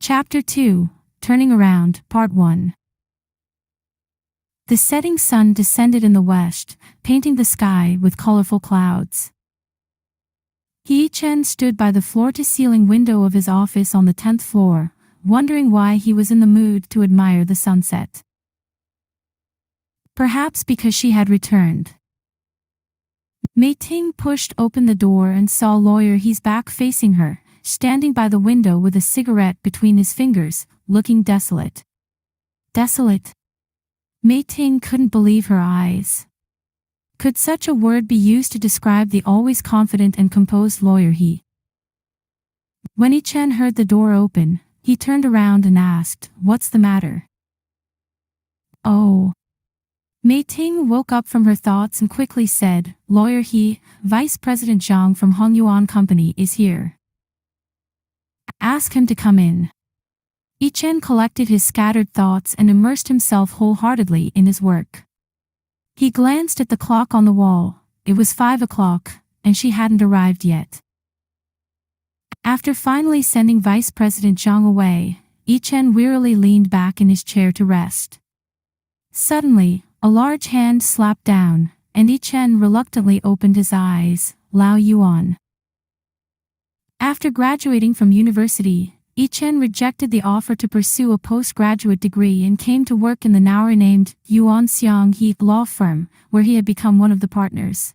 Chapter 2, Turning Around, Part 1. The setting sun descended in the west, painting the sky with colorful clouds. HeYiSheng stood by the floor-to-ceiling window of his office on the 10th floor, wondering why he was in the mood to admire the sunset. Perhaps because she had returned. Mei Ting pushed open the door and saw Lawyer He's back facing her, standing by the window with a cigarette between his fingers, looking desolate. Desolate? Mei Ting couldn't believe her eyes. Could such a word be used to describe the always confident and composed Lawyer He? When Yichen heard the door open, he turned around and asked, "What's the matter?" "Oh." Mei Ting woke up from her thoughts and quickly said, "Lawyer He, Vice President Zhang from Hongyuan Company is here. Ask him to come in." Yichen collected his scattered thoughts and immersed himself wholeheartedly in his work. He glanced at the clock on the wall. It was 5 o'clock, and she hadn't arrived yet. After finally sending Vice President Zhang away, Yichen wearily leaned back in his chair to rest. Suddenly, a large hand slapped down, and Yichen reluctantly opened his eyes. Lao Yuan. After graduating from university, Yichen rejected the offer to pursue a postgraduate degree and came to work in the now-renamed Yuan Xiang He law firm, where he had become one of the partners.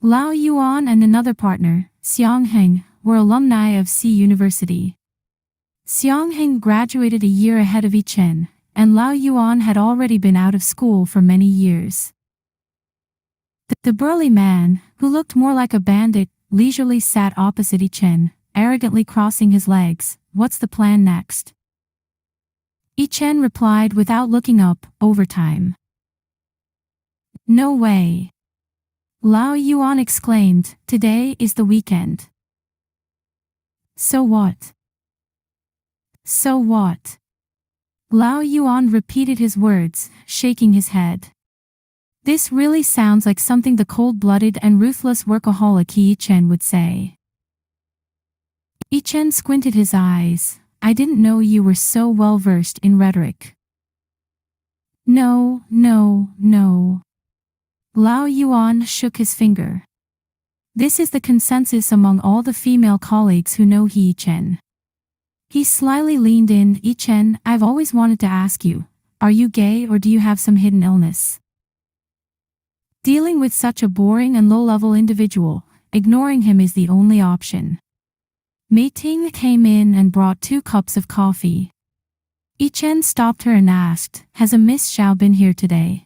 Lao Yuan and another partner, Xiang Heng, were alumni of C University. Xiang Heng graduated a year ahead of Yichen, and Lao Yuan had already been out of school for many years. The burly man, who looked more like a bandit, leisurely sat opposite Yichen, arrogantly crossing his legs. "What's the plan next?" Yichen replied without looking up, "Overtime." "No way." Lao Yuan exclaimed, "Today is the weekend." "So what?" "So what?" Lao Yuan repeated his words, shaking his head. This really sounds like something the cold-blooded and ruthless workaholic Yichen would say. Yichen squinted his eyes. "I didn't know you were so well-versed in rhetoric." No. Lao Yuan shook his finger. This is the consensus among all the female colleagues who know Yichen. He slyly leaned in. "Yichen, I've always wanted to ask you, are you gay or do you have some hidden illness?" Dealing with such a boring and low-level individual, ignoring him is the only option. Mei Ting came in and brought 2 cups of coffee. Yichen stopped her and asked, "Has a Miss Xiao been here today?"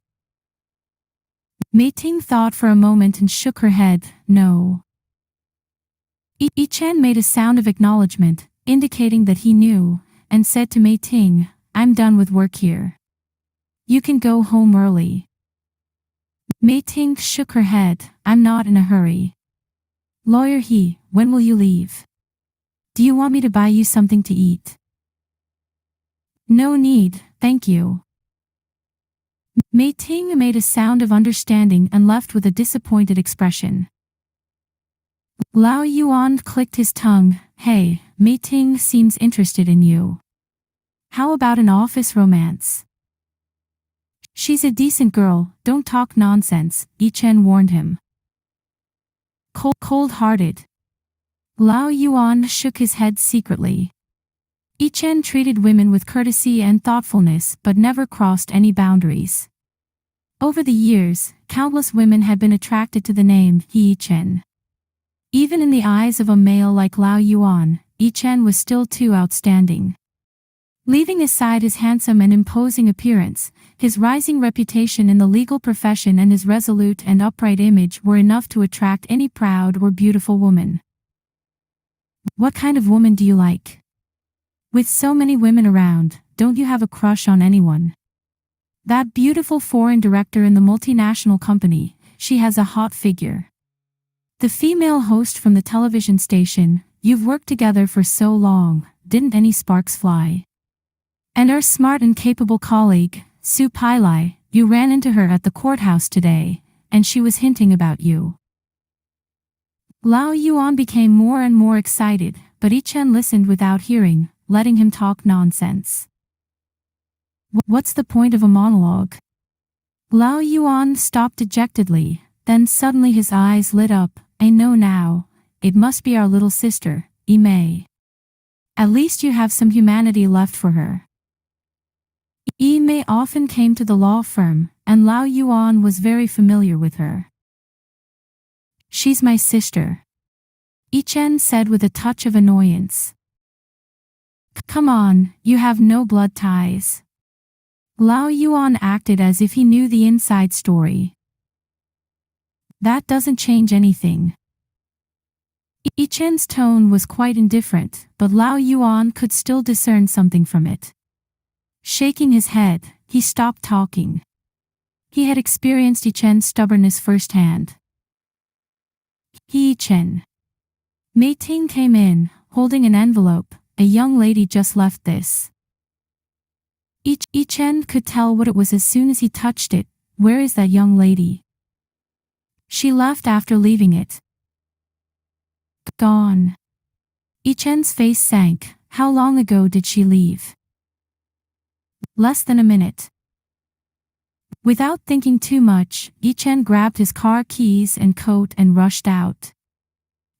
Mei Ting thought for a moment and shook her head, "No." Yichen made a sound of acknowledgement, indicating that he knew, and said to Mei Ting, "I'm done with work here. You can go home early." Mei Ting shook her head, "I'm not in a hurry." "Lawyer He, when will you leave? Do you want me to buy you something to eat?" "No need, thank you." Mei Ting made a sound of understanding and left with a disappointed expression. Lao Yuan clicked his tongue. "Hey, Mei Ting seems interested in you. How about an office romance?" "She's a decent girl, don't talk nonsense," Yichen warned him. Cold-hearted. Lao Yuan shook his head secretly. Yichen treated women with courtesy and thoughtfulness but never crossed any boundaries. Over the years, countless women had been attracted to the name Yichen. Even in the eyes of a male like Lao Yuan, Yichen was still too outstanding. Leaving aside his handsome and imposing appearance, his rising reputation in the legal profession and his resolute and upright image were enough to attract any proud or beautiful woman. "What kind of woman do you like? With so many women around, don't you have a crush on anyone?" "That beautiful foreign director in the multinational company, she has a hot figure." "The female host from the television station, you've worked together for so long, didn't any sparks fly? And our smart and capable colleague, Su Pailai, you ran into her at the courthouse today, and she was hinting about you." Lao Yuan became more and more excited, but Yichen listened without hearing. letting him talk nonsense. What's the point of a monologue? Lao Yuan stopped dejectedly, then suddenly his eyes lit up. I know now. It must be our little sister, Yi Mei. At least you have some humanity left for her. Yi Mei often came to the law firm, and Lao Yuan was very familiar with her. She's my sister, Yichen said with a touch of annoyance. Come on, you have no blood ties. Lao Yuan acted as if he knew the inside story. That doesn't change anything. Yichen's tone was quite indifferent, but Lao Yuan could still discern something from it. Shaking his head, he stopped talking. He had experienced Yichen's stubbornness firsthand. Yichen. Mei Ting came in, holding an envelope. A young lady just left this. Yichen could tell what it was as soon as he touched it. Where is that young lady? She left after leaving it. Gone. Yichen's face sank. How long ago did she leave? Less than a minute. Without thinking too much, Yichen grabbed his car keys and coat and rushed out.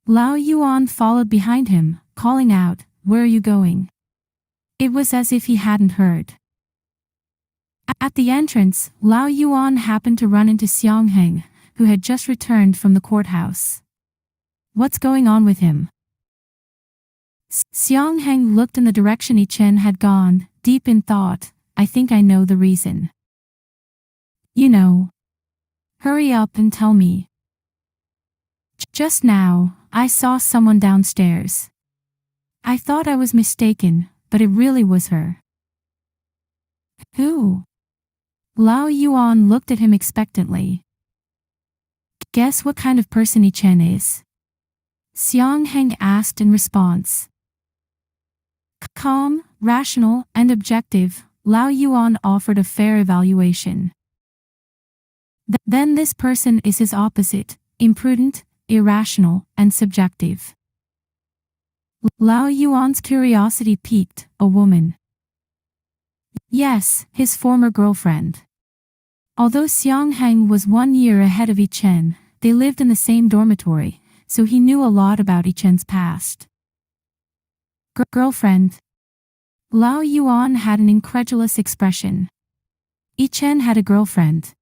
Lao Yuan followed behind him, calling out, "Where are you going?" It was as if he hadn't heard. At the entrance, Lao Yuan happened to run into Xiangheng, who had just returned from the courthouse. What's going on with him? Xiangheng looked in the direction Yichen had gone, deep in thought. I think I know the reason. You know. Hurry up and tell me. Just now, I saw someone downstairs. I thought I was mistaken, but it really was her. Who? Lao Yuan looked at him expectantly. Guess what kind of person Yichen is? Xiangheng asked in response. Calm, rational, and objective, Lao Yuan offered a fair evaluation. Then this person is his opposite, imprudent, irrational, and subjective. Lao Yuan's curiosity piqued. A woman. Yes, his former girlfriend. Although Xiangheng was 1 year ahead of Yichen, they lived in the same dormitory, so he knew a lot about Yichen's past. Girlfriend? Lao Yuan had an incredulous expression. Yichen had a girlfriend.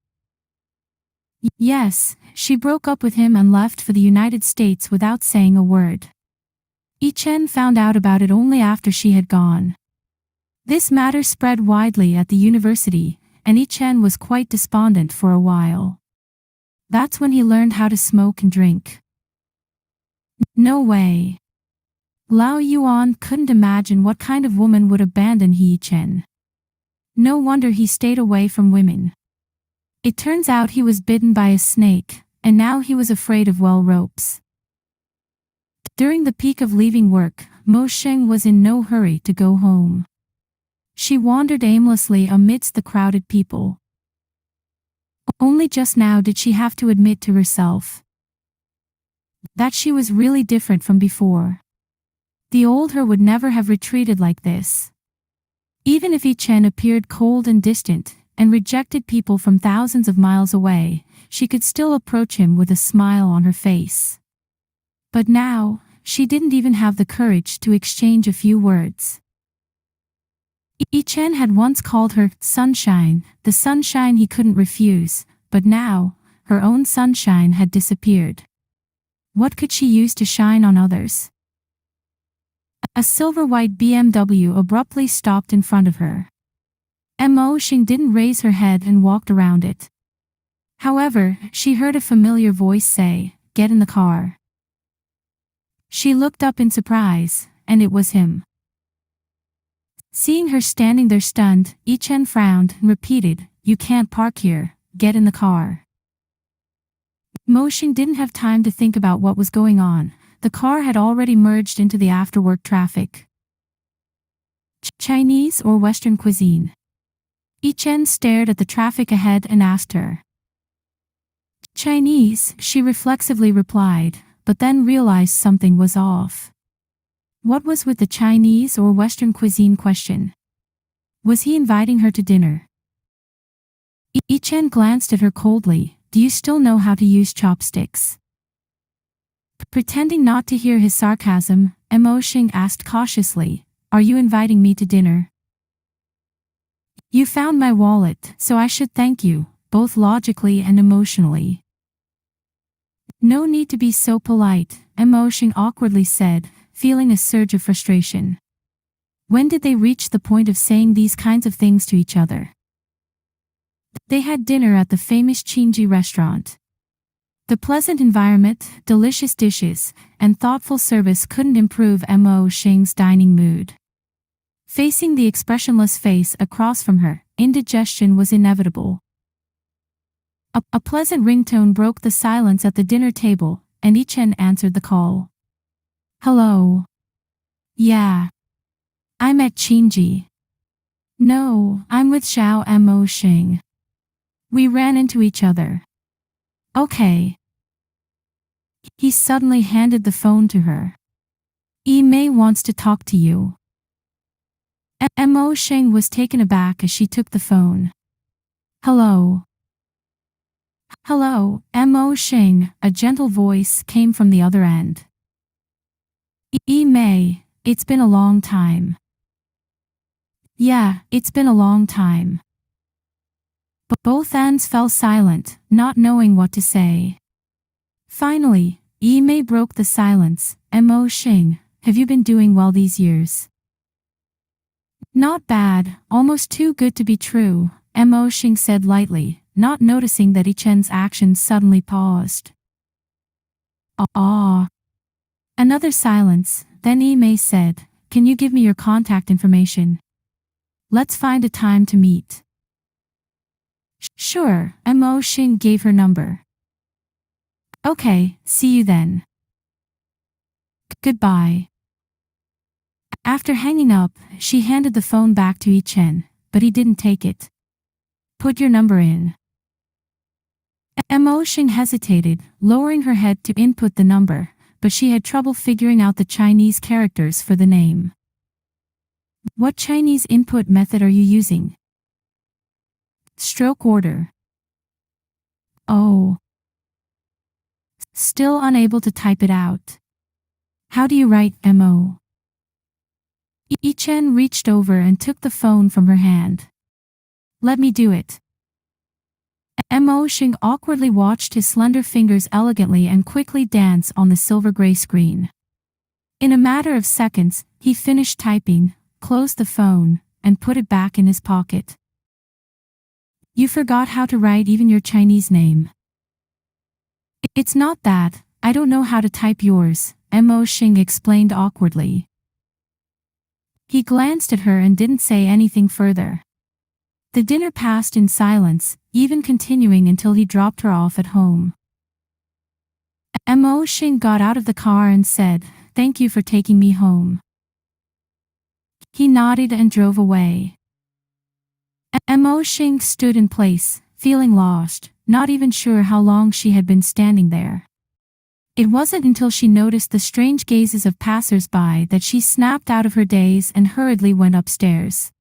Yes, she broke up with him and left for the United States without saying a word. Yichen found out about it only after she had gone. This matter spread widely at the university, and Yichen was quite despondent for a while. That's when he learned how to smoke and drink. No way. Lao Yuan couldn't imagine what kind of woman would abandon Yichen. No wonder he stayed away from women. It turns out he was bitten by a snake, and now he was afraid of well ropes. During the peak of leaving work, Mosheng was in no hurry to go home. She wandered aimlessly amidst the crowded people. Only just now did she have to admit to herself that she was really different from before. The old her would never have retreated like this. Even if Yichen appeared cold and distant, and rejected people from thousands of miles away, she could still approach him with a smile on her face. But now, she didn't even have the courage to exchange a few words. Yichen had once called her sunshine, the sunshine he couldn't refuse, but now, her own sunshine had disappeared. What could she use to shine on others? A silver-white BMW abruptly stopped in front of her. Mosheng didn't raise her head and walked around it. However, she heard a familiar voice say, "Get in the car." She looked up in surprise, and it was him. Seeing her standing there stunned, Yichen frowned and repeated, "You can't park here, get in the car." Mosheng didn't have time to think about what was going on. The car had already merged into the after-work traffic. Chinese or Western cuisine? Yichen stared at the traffic ahead and asked her. Chinese, she reflexively replied, but then realized something was off. What was with the Chinese or Western cuisine question? Was he inviting her to dinner? Yichen glanced at her coldly. Do you still know how to use chopsticks? Pretending not to hear his sarcasm, Mosheng asked cautiously, Are you inviting me to dinner? You found my wallet, so I should thank you, both logically and emotionally. No need to be so polite, Mosheng awkwardly said, feeling a surge of frustration. When did they reach the point of saying these kinds of things to each other? They had dinner at the famous Qingji restaurant. The pleasant environment, delicious dishes, and thoughtful service couldn't improve Mosheng's dining mood. Facing the expressionless face across from her, indigestion was inevitable. A pleasant ringtone broke the silence at the dinner table, and Yichen answered the call. Hello. Yeah. I'm at Qingji. No, I'm with Xiao and Mosheng. We ran into each other. Okay. He suddenly handed the phone to her. Yi Mei wants to talk to you. Mosheng was taken aback as she took the phone. Hello. Hello, Mosheng, a gentle voice came from the other end. Yi Mei, it's been a long time. Yeah, it's been a long time. But both ends fell silent, not knowing what to say. Finally, Yi Mei broke the silence. Mosheng, have you been doing well these years? Not bad, almost too good to be true, Mosheng said lightly, not noticing that Yichen's actions suddenly paused. Ah. Another silence, then Yi Mei said, Can you give me your contact information? Let's find a time to meet. Sure, Mosheng gave her number. Okay, see you then. Goodbye. After hanging up, she handed the phone back to Yichen, but he didn't take it. Put your number in. Mosheng hesitated, lowering her head to input the number, but she had trouble figuring out the Chinese characters for the name. What Chinese input method are you using? Stroke order. Oh. Still unable to type it out. How do you write MO? Yichen reached over and took the phone from her hand. Let me do it. Mosheng awkwardly watched his slender fingers elegantly and quickly dance on the silver-gray screen. In a matter of seconds, he finished typing, closed the phone, and put it back in his pocket. You forgot how to write even your Chinese name. It's not that, I don't know how to type yours, Mosheng explained awkwardly. He glanced at her and didn't say anything further. The dinner passed in silence, even continuing until he dropped her off at home. Mosheng got out of the car and said, Thank you for taking me home. He nodded and drove away. Mosheng stood in place, feeling lost, not even sure how long she had been standing there. It wasn't until she noticed the strange gazes of passers-by that she snapped out of her daze and hurriedly went upstairs.